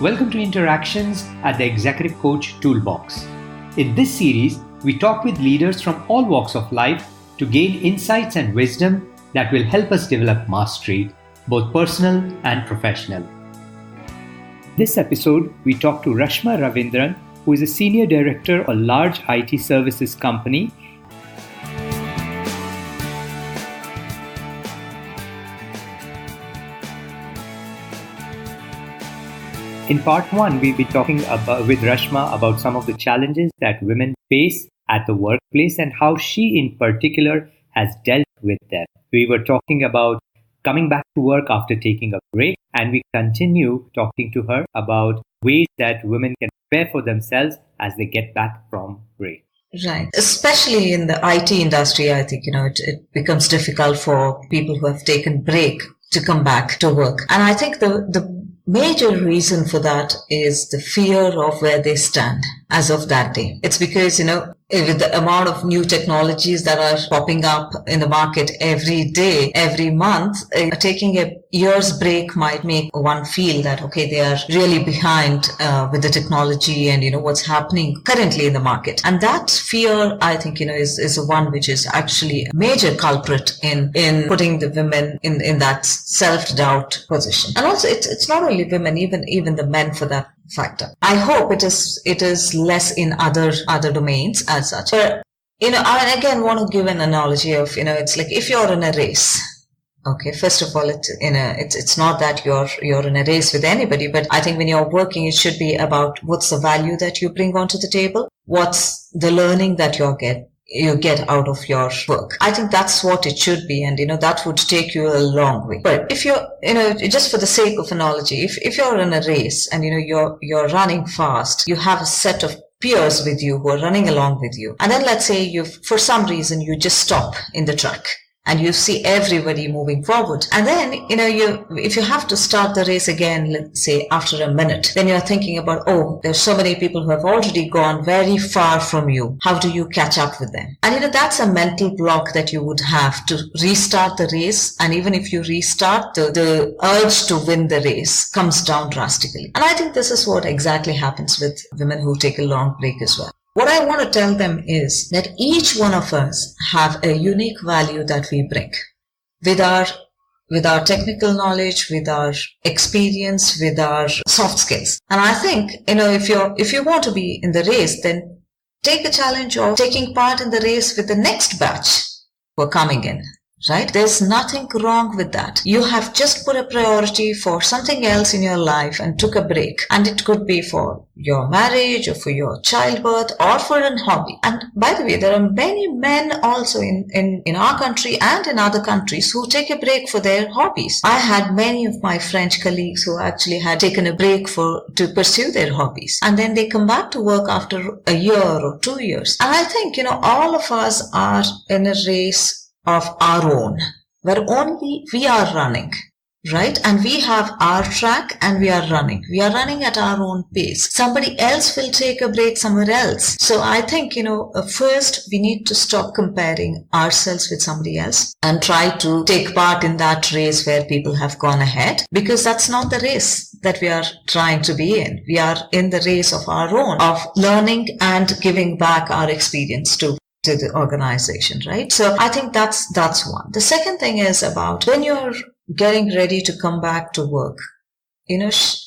Welcome to Interactions at the Executive Coach Toolbox. In this series, we talk with leaders from all walks of life to gain insights and wisdom that will help us develop mastery, both personal and professional. This episode, we talk to Rashma Raveendra, who is a Senior Director of a large IT services company. In part one, we'll be talking with Rashma about some of the challenges that women face at the workplace and how she in particular has dealt with them. We were talking about coming back to work after taking a break, and we continue talking to her about ways that women can prepare for themselves as they get back from break. Right. Especially in the IT industry, I think, it becomes difficult for people who have taken break to come back to work. And I think the major reason for that is the fear of where they stand as of that day. It's because, with the amount of new technologies that are popping up in the market every day, every month, taking a year's break might make one feel that, okay, they are really behind with the technology and, what's happening currently in the market. And that fear, I think, is one which is actually a major culprit in putting the women in that self-doubt position. And also, it's not only women, even the men for that factor. I hope it is less in other domains as such. But, I again want to give an analogy of, it's like if you're in a race. Okay, first of all, it's not that you're in a race with anybody, but I think when you're working, it should be about what's the value that you bring onto the table, what's the learning that you get out of your work. I think that's what it should be, and that would take you a long way. But if you're just for the sake of analogy, if you're in a race and you're running fast, you have a set of peers with you who are running along with you, and then let's say for some reason you just stop in the track and you see everybody moving forward. And then, if you have to start the race again, let's say after a minute, then you're thinking about, oh, there's so many people who have already gone very far from you. How do you catch up with them? And, that's a mental block that you would have to restart the race. And even if you restart, the urge to win the race comes down drastically. And I think this is what exactly happens with women who take a long break as well. What I want to tell them is that each one of us have a unique value that we bring with our technical knowledge, with our experience, with our soft skills. And I think, if you want to be in the race, then take a challenge of taking part in the race with the next batch who are coming in. Right? There's nothing wrong with that. You have just put a priority for something else in your life and took a break. And it could be for your marriage or for your childbirth or for a hobby. And by the way, there are many men also in our country and in other countries who take a break for their hobbies. I had many of my French colleagues who actually had taken a break to pursue their hobbies. And then they come back to work after a year or 2 years. And I think, all of us are in a race of our own, where only we are running, right? And we have our track and we are running. We are running at our own pace. Somebody else will take a break somewhere else. So I think, first we need to stop comparing ourselves with somebody else and try to take part in that race where people have gone ahead, because that's not the race that we are trying to be in. We are in the race of our own, of learning and giving back our experience to the organization, right? So I think that's one. The second thing is about when you're getting ready to come back to work,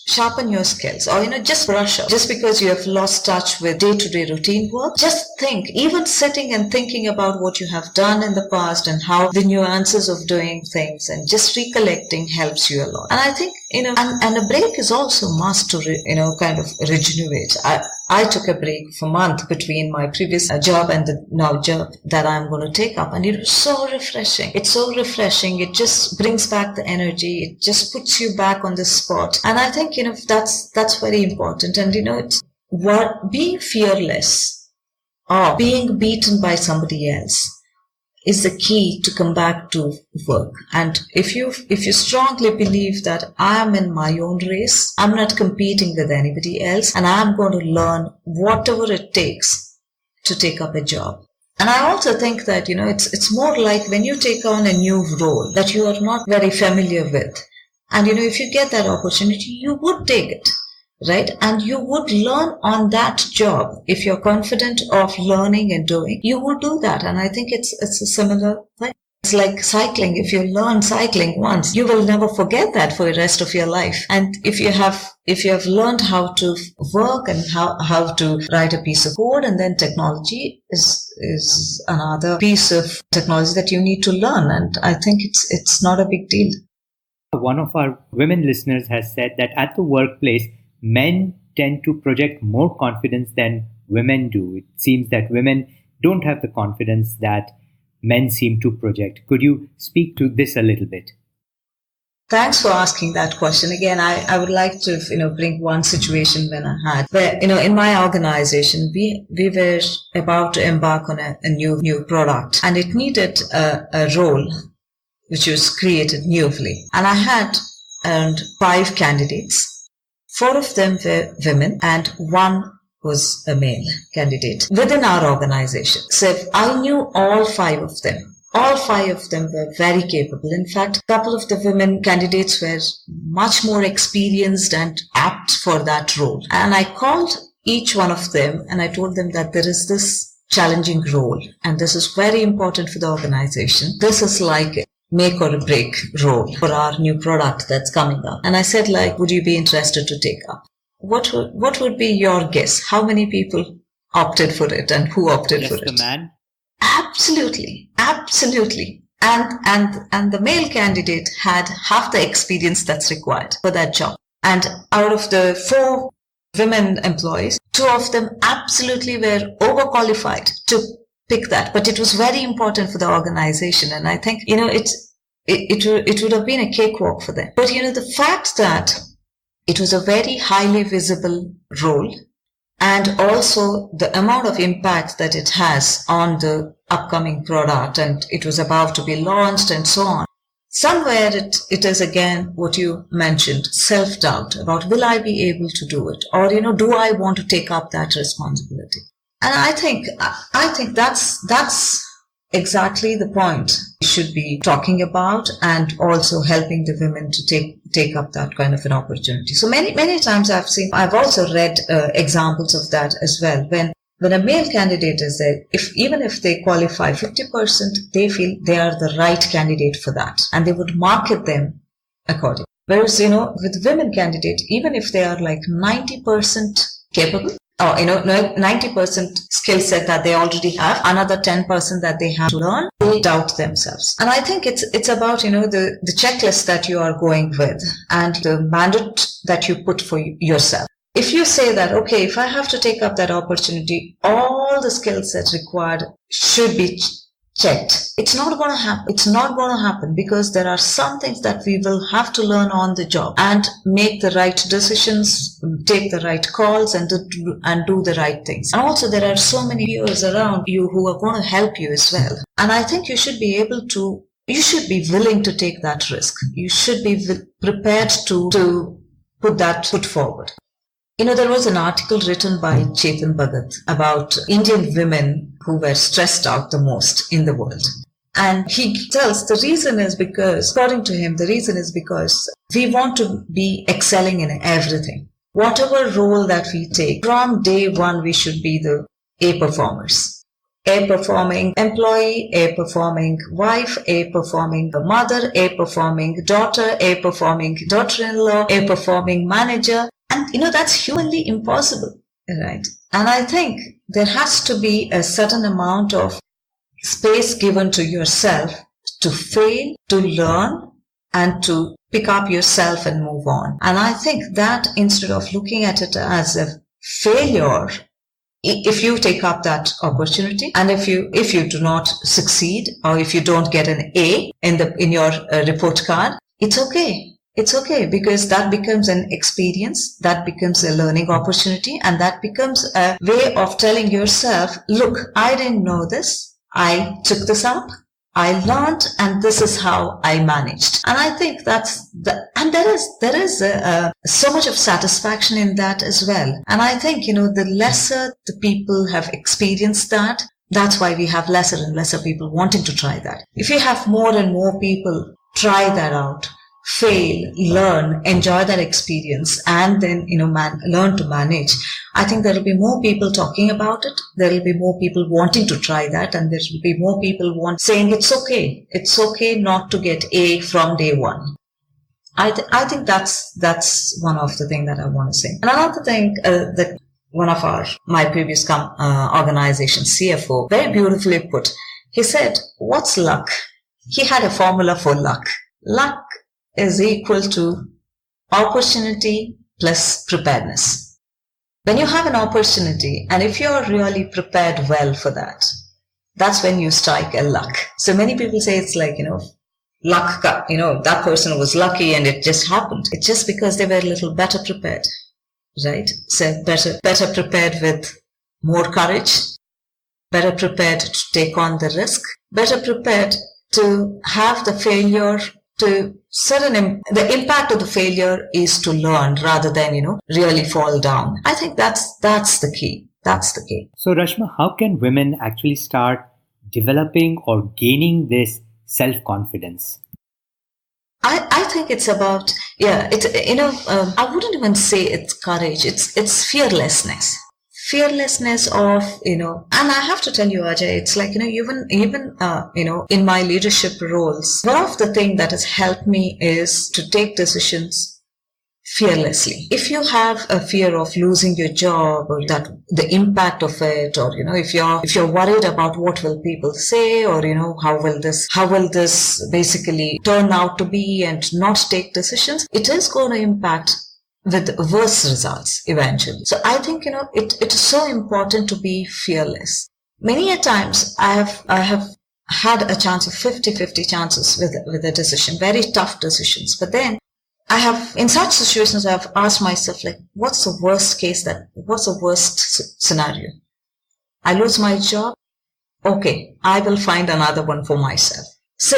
sharpen your skills, or, just brush up. Just because you have lost touch with day-to-day routine work, just think, even sitting and thinking about what you have done in the past and how the nuances of doing things and just recollecting helps you a lot. And I think, and a break is also must to, kind of regenerate. I took a break for a month between my previous job and the now job that I'm going to take up. And it was so refreshing. It's so refreshing. It just brings back the energy. It just puts you back on the spot. And I think, that's very important. And, being fearless or being beaten by somebody else is the key to come back to work. And if you strongly believe that I'm in my own race, I'm not competing with anybody else, and I'm going to learn whatever it takes to take up a job. And I also think that, it's more like when you take on a new role that you are not very familiar with. And, if you get that opportunity, you would take it. right? And you would learn on that job. If you're confident of learning and doing, you would do that. And I think it's a similar thing. It's like cycling. If you learn cycling once, you will never forget that for the rest of your life. And if you have learned how to work and how to write a piece of code, and then technology is another piece of technology that you need to learn. And I think it's not a big deal. One of our women listeners has said that at the workplace, men tend to project more confidence than women do. It seems that women don't have the confidence that men seem to project. Could you speak to this a little bit? Thanks for asking that question. Again, I would like to, bring one situation when I had, where, in my organization, we were about to embark on a new product, and it needed a role which was created newly. And I had around 5 candidates. 4 of them were women and 1 was a male candidate within our organization. So I knew all 5 of them. All 5 of them were very capable. In fact, a couple of the women candidates were much more experienced and apt for that role. And I called each one of them and I told them that there is this challenging role and this is very important for the organization. This is like a make or break role for our new product that's coming up. And I said, would you be interested to take up? What would be your guess? How many people opted for it and who opted for it? Just the man? Absolutely. And the male candidate had half the experience that's required for that job. And out of the 4 women employees, 2 of them absolutely were overqualified to pick that. But it was very important for the organization. And I think, it would have been a cakewalk for them. But, the fact that it was a very highly visible role, and also the amount of impact that it has on the upcoming product, and it was about to be launched and so on. Somewhere it is again what you mentioned, self-doubt about will I be able to do it? Or, do I want to take up that responsibility? And I think that's exactly the point we should be talking about, and also helping the women to take up that kind of an opportunity. So many times I've also read examples of that as well. When a male candidate is there, even if they qualify 50%, they feel they are the right candidate for that, and they would market them accordingly. Whereas, with women candidate, even if they are 90% capable, or 90% skill set that they already have, another 10% that they have to learn, they doubt themselves. And I think it's about the checklist that you are going with and the mandate that you put for yourself. If you say that, okay, if I have to take up that opportunity, all the skill sets required should be checked. It's not going to happen. It's not going to happen because there are some things that we will have to learn on the job and make the right decisions, take the right calls, and do the right things. And also there are so many peers around you who are going to help you as well. And I think you should be willing to take that risk. You should be prepared to put forward. There was an article written by Chetan Bhagat about Indian women who were stressed out the most in the world. And he tells according to him, the reason is because we want to be excelling in everything. Whatever role that we take, from day one, we should be the A performers. A performing employee, A performing wife, A performing mother, A performing daughter, A performing daughter-in-law, A performing manager. And, that's humanly impossible, right? And I think there has to be a certain amount of space given to yourself to fail, to learn, and to pick up yourself and move on. And I think that instead of looking at it as a failure, if you take up that opportunity and if you do not succeed, or if you don't get an A in your report card, it's okay. It's okay, because that becomes an experience, that becomes a learning opportunity, and that becomes a way of telling yourself, look, I didn't know this. I took this up. I learned, and this is how I managed. And I think and there is so much of satisfaction in that as well. And I think, the lesser the people have experienced that, that's why we have lesser and lesser people wanting to try that. If you have more and more people try that out, fail, learn, enjoy that experience, and then, learn to manage, I think there will be more people talking about it. There will be more people wanting to try that, and there will be more people saying it's okay. It's okay not to get A from day one. I think that's one of the things that I want to say. And another thing that one of my previous organization CFO very beautifully put. He said, "What's luck?" He had a formula for luck. Luck is equal to opportunity plus preparedness. When you have an opportunity, and if you're really prepared well for that, that's when you strike a luck. So many people say it's like, luck, that person was lucky and it just happened. It's just because they were a little better prepared, right? So better prepared with more courage, better prepared to take on the risk, better prepared to have the failure to the impact of the failure is to learn rather than, really fall down. I think that's the key. That's the key. So Rashma, how can women actually start developing or gaining this self-confidence? I think it's about, I wouldn't even say it's courage. It's fearlessness. Fearlessness of, and I have to tell you, Ajay, it's like, even, in my leadership roles, one of the things that has helped me is to take decisions fearlessly. If you have a fear of losing your job or that the impact of it, or, if you're worried about what will people say, or, how will this basically turn out to be, and not take decisions, it is going to impact with worse results eventually. So I think, it is so important to be fearless. Many a times I have had a chance of 50-50 chances with a decision, very tough decisions. But then in such situations, I've asked myself, like, what's the worst scenario? I lose my job. Okay, I will find another one for myself. So,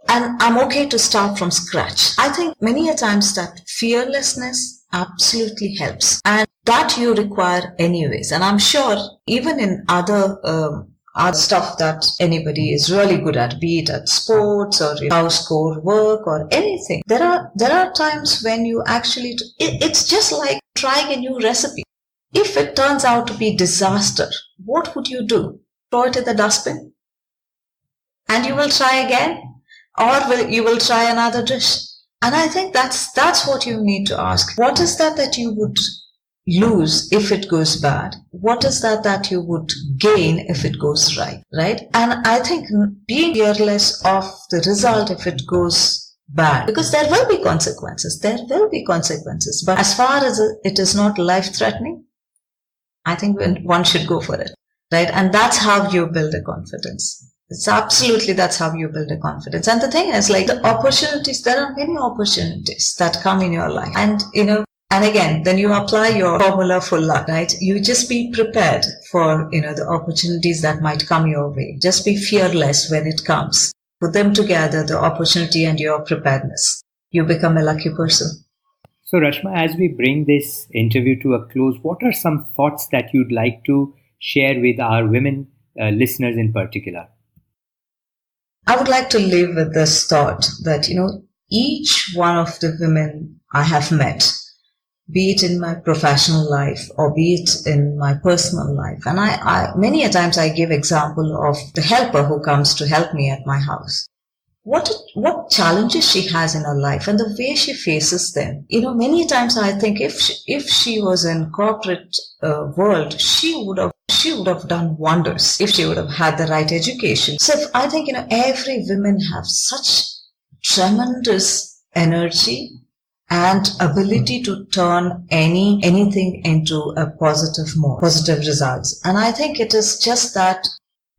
and I'm okay to start from scratch. I think many a times that fearlessness absolutely helps, and that you require anyways. And I'm sure even in other stuff that anybody is really good at, be it at sports or house core work or anything, there are times when you actually, it's just like trying a new recipe. If it turns out to be disaster, what would you do? Throw it in the dustbin? And you will try again? Or you will try another dish? And I think that's what you need to ask. What is that you would lose if it goes bad? What is that you would gain if it goes right? And I think being fearless of the result if it goes bad, because there will be consequences. But as far as it is not life-threatening, I think one should go for it, right? And that's how you build a confidence. That's how you build a confidence. And the thing is, like, the opportunities, there are many opportunities that come in your life. And, and again, then you apply your formula for luck, right? You just be prepared for, the opportunities that might come your way. Just be fearless when it comes. Put them together, the opportunity and your preparedness. You become a lucky person. So Rashma, as we bring this interview to a close, what are some thoughts that you'd like to share with our women listeners in particular? I would like to leave with this thought that, each one of the women I have met, be it in my professional life or be it in my personal life, and I many a times I give example of the helper who comes to help me at my house. What challenges she has in her life and the way she faces them. Many times I think if she was in corporate world, she would have done wonders if she would have had the right education. So I think, every woman have such tremendous energy and ability to turn anything into a positive results. And I think it is just that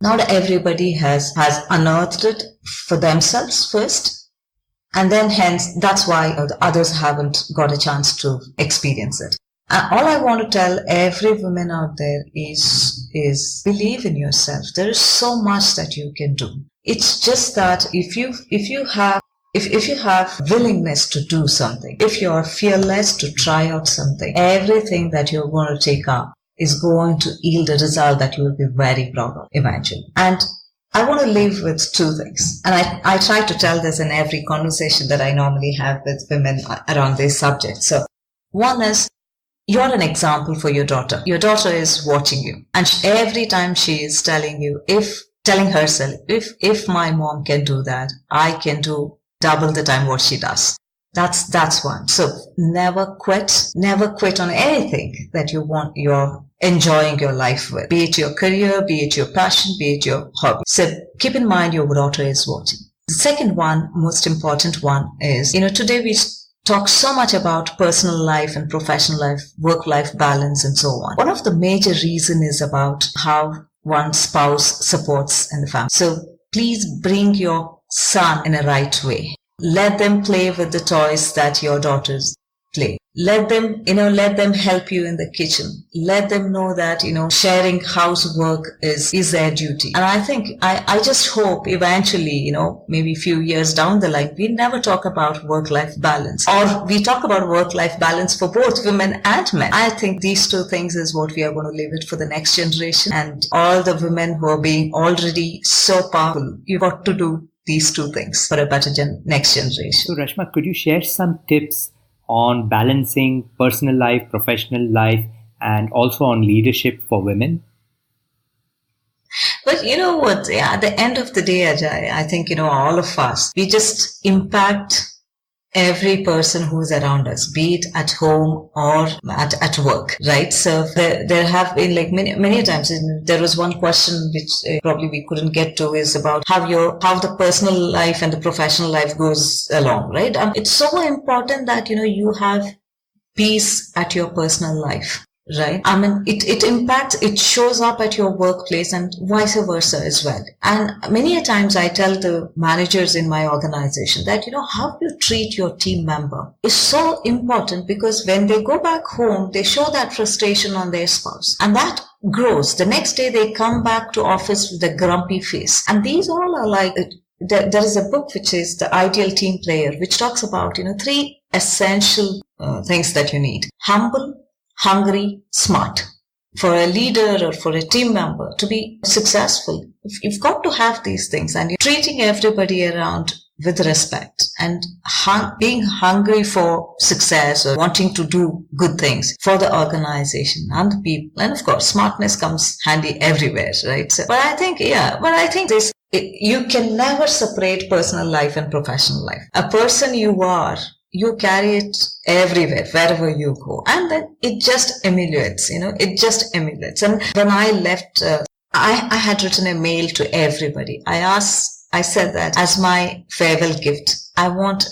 not everybody has unearthed it for themselves first. And then hence, that's why the others haven't got a chance to experience it. All I want to tell every woman out there is believe in yourself. There is so much that you can do. It's just that if you have willingness to do something, if you're fearless to try out something, everything that you're going to take up is going to yield a result that you will be very proud of eventually. And I want to live with two things. And I try to tell this in every conversation that I normally have with women around this subject. So one is, you're an example for your daughter. Your daughter is watching you. And every time she is telling herself, if my mom can do that, I can do double the time what she does. That's one. So never quit on anything that you're enjoying your life with, be it your career, be it your passion, be it your hobby. So keep in mind your daughter is watching. The second one, most important one is, today we talk so much about personal life and professional life, work-life balance and so on. One of the major reasons is about how one spouse supports in the family. So please bring your son in a right way. Let them play with the toys that your daughters play. Let them help you in the kitchen. Let them know that, sharing housework is their duty. And I think, I just hope eventually, maybe a few years down the line, we never talk about work-life balance, or we talk about work-life balance for both women and men. I think these two things is what we are going to leave it for the next generation. And all the women who are being already so powerful, you got to do these two things for a better next generation. So Rashma, could you share some tips on balancing personal life, professional life, and also on leadership for women? But you know what? Yeah, at the end of the day, Ajay, I think, all of us, we just impact every person who's around us, be it at home or at work, right? So there have been many times, there was one question which probably we couldn't get to, is about how the personal life and the professional life goes along, right? It's so important that, you have peace at your personal life. Right? It impacts, it shows up at your workplace and vice versa as well. And many a times I tell the managers in my organization that, how you treat your team member is so important, because when they go back home, they show that frustration on their spouse, and that grows. The next day they come back to office with a grumpy face. And these all are there is a book which is The Ideal Team Player, which talks about, 3 essential things that you need: humble, hungry, smart. For a leader or for a team member to be successful, you've got to have these things, and you're treating everybody around with respect and being hungry for success or wanting to do good things for the organization and the people. And of course, smartness comes handy everywhere, right? So, but I think you can never separate personal life and professional life. A person you carry it everywhere, wherever you go. And then it just emulates, it just emulates. And when I left, I had written a mail to everybody. I said that as my farewell gift, I want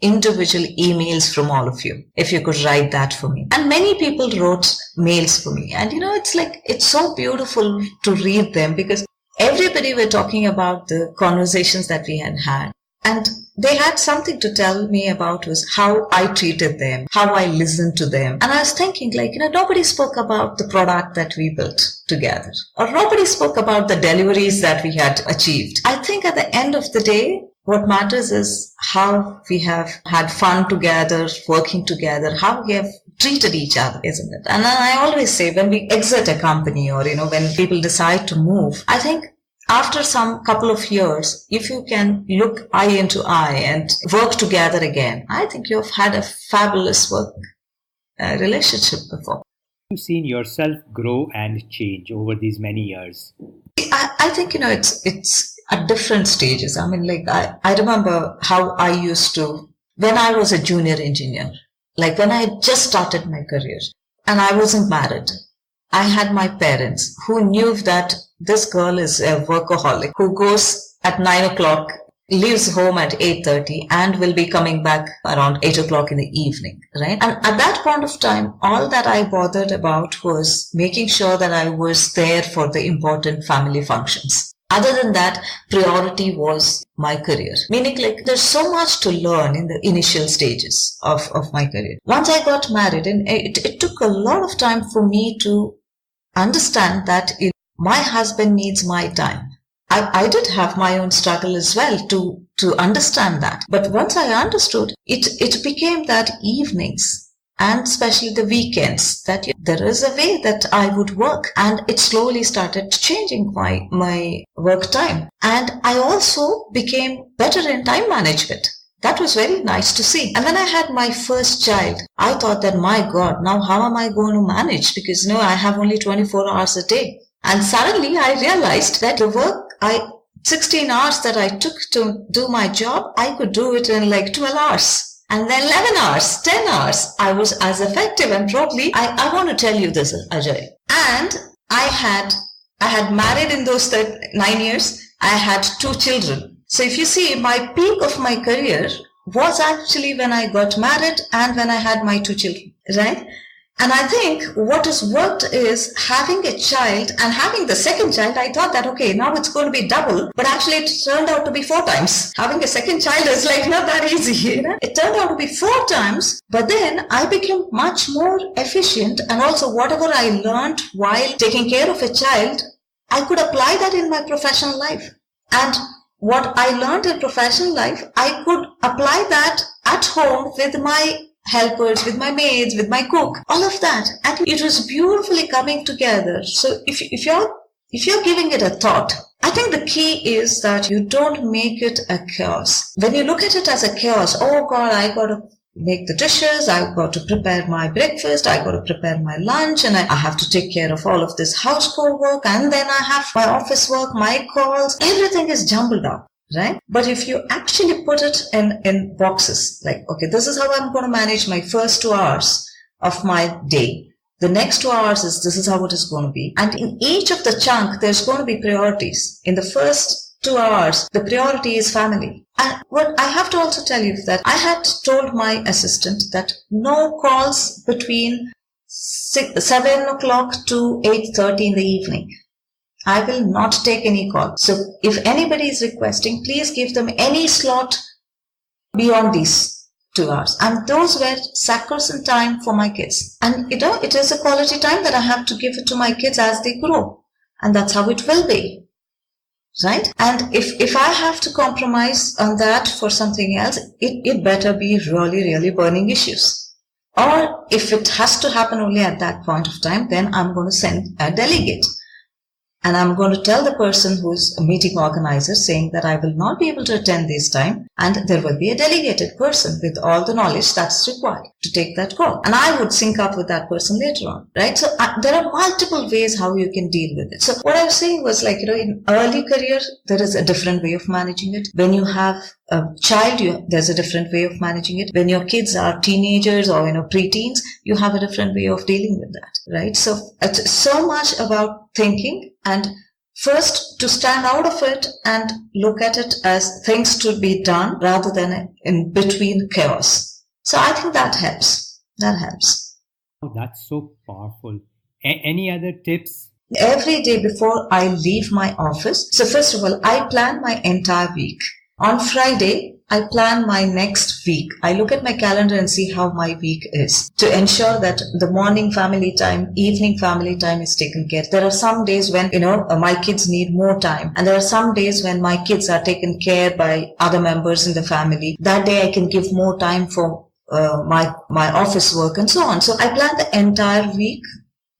individual emails from all of you. If you could write that for me. And many people wrote mails for me. And it's so beautiful to read them, because everybody were talking about the conversations that we had had. And they had something to tell me about was how I treated them, how I listened to them. And I was thinking nobody spoke about the product that we built together, or nobody spoke about the deliveries that we had achieved. I think at the end of the day, what matters is how we have had fun together, working together, how we have treated each other, isn't it? And I always say, when we exit a company, or, when people decide to move, I think after some couple of years, if you can look eye into eye and work together again, I think you've had a fabulous work relationship before. You've seen yourself grow and change over these many years. I think, it's at different stages. I remember how I used to, when I was a junior engineer, when I had just started my career and I wasn't married, I had my parents who knew that this girl is a workaholic who goes at 9 o'clock, leaves home at 8:30 and will be coming back around 8 o'clock in the evening, right? And at that point of time, all that I bothered about was making sure that I was there for the important family functions. Other than that, priority was my career. Meaning there's so much to learn in the initial stages of my career. Once I got married, and it took a lot of time for me to understand that my husband needs my time. I did have my own struggle as well to understand that. But once I understood, it became that evenings and especially the weekends, that there is a way that I would work, and it slowly started changing my work time. And I also became better in time management. That was very nice to see. And when I had my first child, I thought that, my God, now how am I going to manage? Because, I have only 24 hours a day. And suddenly I realized that the work 16 hours that I took to do my job, I could do it in like 12 hours. And then 11 hours, 10 hours, I was as effective. And probably, I want to tell you this, Ajay. And I had married in those 9 years. I had 2 children. So if you see, my peak of my career was actually when I got married and when I had my 2 children, right? And I think what has worked is having a child, and having the second child, I thought that, okay, now it's going to be double, but actually it turned out to be 4 times. Having a second child is like not that easy, It turned out to be 4 times, but then I became much more efficient, and also whatever I learned while taking care of a child, I could apply that in my professional life. And what I learned in professional life, I could apply that at home with my helpers, with my maids, with my cook, all of that. And it was beautifully coming together. So if you're giving it a thought, I think the key is that you don't make it a chaos. When you look at it as a chaos, oh God, I got to make the dishes, I've got to prepare my breakfast, I got to prepare my lunch, and I have to take care of all of this household work, and then I have my office work, my calls, everything is jumbled up. Right? But if you actually put it in boxes, like, okay, this is how I'm going to manage my first 2 hours of my day. The next 2 hours this is how it is going to be. And in each of the chunk, there's going to be priorities. In the first 2 hours, the priority is family. And what I have to also tell you that I had told my assistant that no calls between 7 o'clock to 8:30 in the evening. I will not take any call. So if anybody is requesting, please give them any slot beyond these 2 hours. And those were sacrosanct time for my kids. And it is a quality time that I have to give it to my kids as they grow. And that's how it will be. Right? And if I have to compromise on that for something else, it better be really, really burning issues. Or if it has to happen only at that point of time, then I'm going to send a delegate. And I'm going to tell the person who's a meeting organizer saying that I will not be able to attend this time, and there will be a delegated person with all the knowledge that's required to take that call. And I would sync up with that person later on, right? So there are multiple ways how you can deal with it. So what I was saying was like, in early career, there is a different way of managing it. When you have a child, there's a different way of managing it. When your kids are teenagers or, preteens, you have a different way of dealing with that, right? So it's so much about thinking, and first to stand out of it and look at it as things to be done rather than in between chaos. So I think that helps. That helps. Oh, that's so powerful. Any other tips? Every day before I leave my office, so first of all, I plan my entire week. On Friday, I plan my next week. I look at my calendar and see how my week is to ensure that the morning family time, evening family time is taken care of. There are some days when, my kids need more time. And there are some days when my kids are taken care by other members in the family. That day I can give more time for my office work and so on. So I plan the entire week,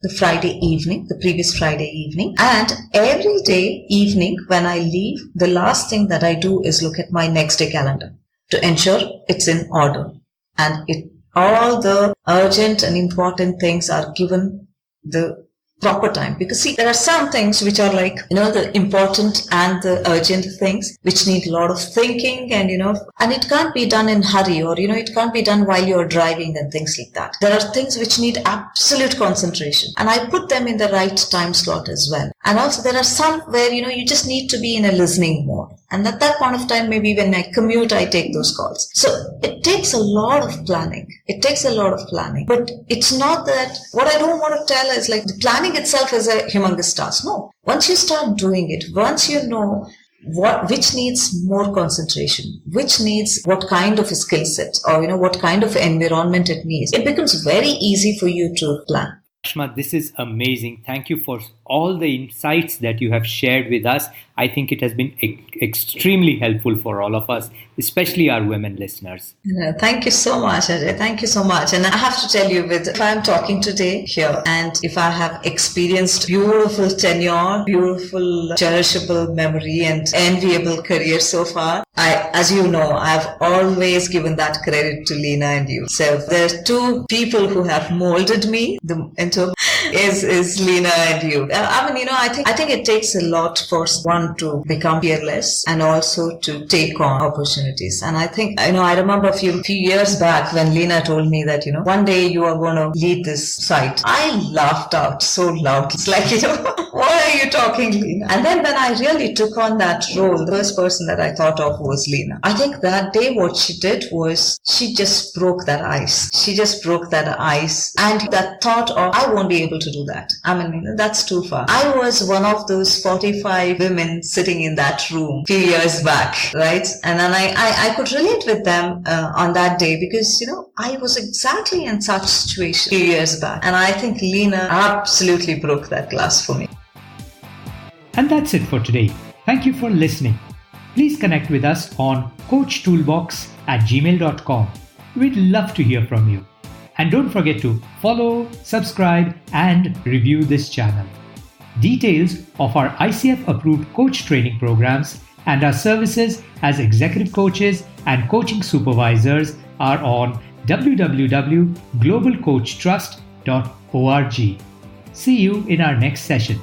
the Friday evening, the previous Friday evening. And every day evening when I leave, the last thing that I do is look at my next day calendar to ensure it's in order. And all the urgent and important things are given the proper time. Because see, there are some things which are like, the important and the urgent things which need a lot of thinking and, and it can't be done in hurry or, it can't be done while you're driving and things like that. There are things which need absolute concentration, and I put them in the right time slot as well. And also there are some where, you just need to be in a listening mode. And at that point of time, maybe when I commute, I take those calls. So it takes a lot of planning. But it's not that, what I don't want to tell is like the planning itself is a humongous task. No. Once you start doing it, once you know which needs more concentration, which needs what kind of a skill set or, what kind of environment it needs, it becomes very easy for you to plan. Rashma, this is amazing. Thank you for all the insights that you have shared with us. I think it has been extremely helpful for all of us, especially our women listeners. Thank you so much, Ajay. Thank you so much. And I have to tell you, if I'm talking today here and if I have experienced beautiful tenure, beautiful, cherishable memory and enviable career so far, as you know, I've always given that credit to Lena and you. So there are two people who have molded me into is Lena and you. I think it takes a lot for one to become fearless and also to take on opportunities. And I think, I remember a few years back when Lena told me that, one day you are going to lead this site. I laughed out so loud. It's like, what are you talking, Lena? And then when I really took on that role, the first person that I thought of was Lena. I think that day what she did was she just broke that ice. She just broke that ice. And that thought of, I won't be able to do that. That's too far. I was one of those 45 women sitting in that room a few years back, right? And then I could relate with them on that day because, I was exactly in such situation a few years back. And I think Lena absolutely broke that glass for me. And that's it for today. Thank you for listening. Please connect with us on coachtoolbox@gmail.com. We'd love to hear from you. And don't forget to follow, subscribe, and review this channel. Details of our ICF-approved coach training programs and our services as executive coaches and coaching supervisors are on www.globalcoachtrust.org. See you in our next session.